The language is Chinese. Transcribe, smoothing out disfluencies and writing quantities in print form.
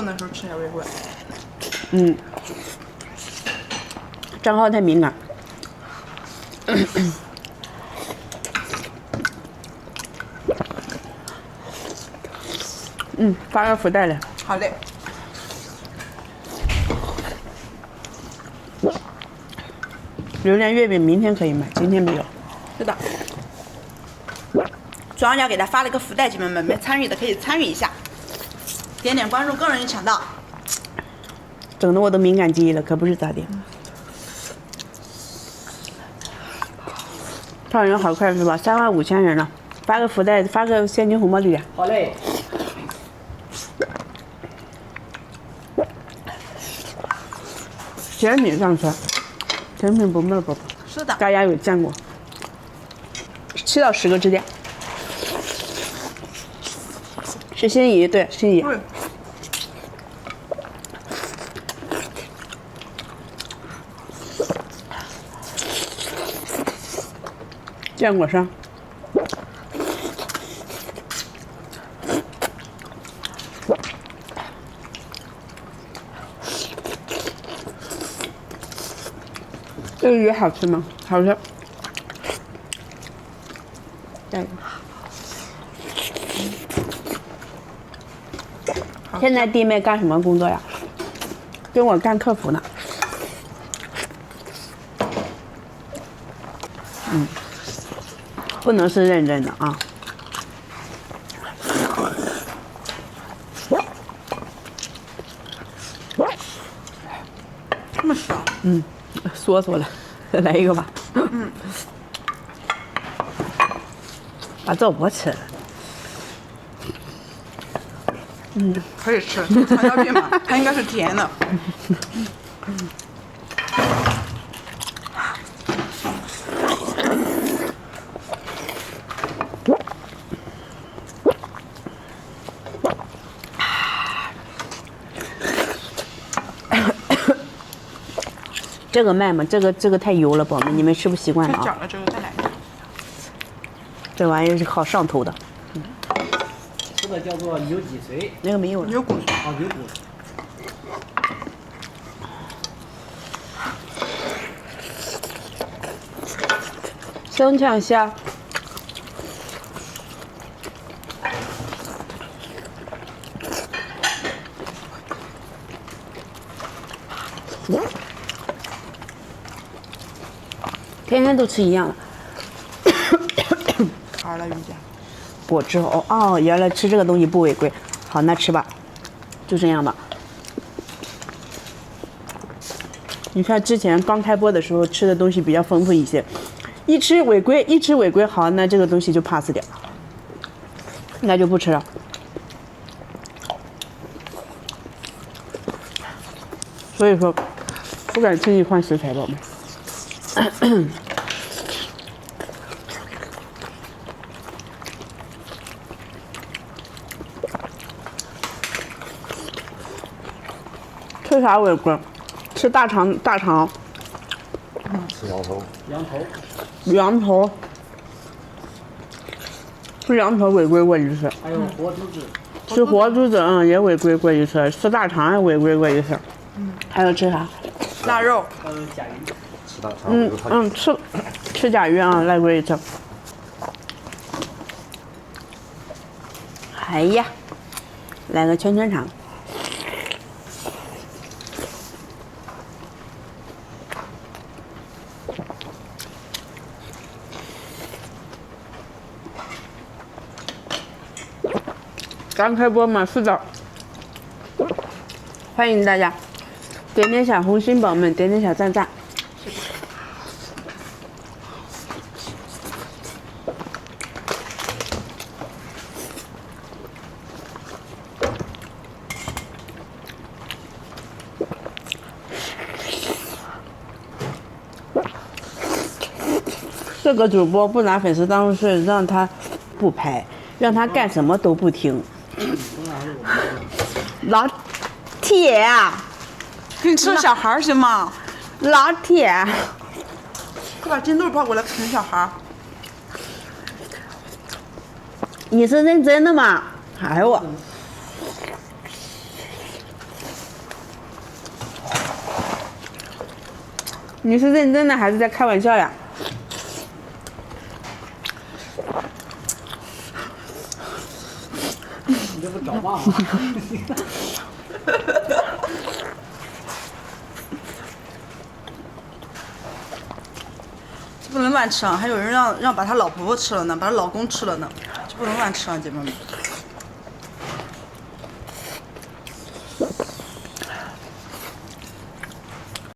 困的时候吃点维 贵。嗯，账号太敏感。发个福袋来。好嘞。榴莲月饼明天可以买，今天没有。是的。庄家给他发了个福袋，姐妹们，没参与的可以参与一下，点点关注更容易抢到。整的我都敏感肌了，可不是咋的。胖人好快是吧？35000人了，发个福袋，发个现金红包里。好嘞。甜品上车，甜品不卖宝宝。是的。大家有见过？7到10个支点。是心仪，对，心仪。对。坚果上。这个鱼好吃吗？好吃。现在弟妹干什么工作呀？跟我干客服呢。不能是认真的啊。这么爽。缩缩了，再来一个吧。把这我吃了。可以吃，糖尿病嘛，它应该是甜的。这个卖吗？这个太油了，宝贝，你们吃不习惯的啊。太了，这个再来一个。这玩意儿是好上头的。这个叫做牛脊髓，那个没有了。牛骨。啊，牛骨。生呛虾。天天都吃一样的。好了，云姐。果汁哦，原来吃这个东西不违规。好，那吃吧，就这样吧。你看之前刚开播的时候吃的东西比较丰富一些，一吃违规，好，那这个东西就 pass 掉，那就不吃了。所以说，不敢轻易换食材，宝贝。吃啥违规？吃大肠。吃羊头。羊头。吃羊头违规过一次。还有活猪子。吃活猪子也违规过一次，吃大肠也违规过一次。还有吃啥？腊肉。甲鱼。吃大肠。吃甲鱼啊，来过一次。哎呀，来个圈圈肠。刚开播嘛，是的，欢迎大家点点小红心，宝宝们点点小赞赞。这个主播不拿粉丝当回事，让他不拍，让他干什么都不听。老铁啊，给你吃个小孩行吗？老铁，快把金豆抱过来啃小孩。你是认真的吗？哎呦我，你是认真的还是在开玩笑呀？你这不找骂吗？这不能乱吃啊！还有人让把他老婆婆吃了呢，把他老公吃了呢，这不能乱吃啊，姐妹们。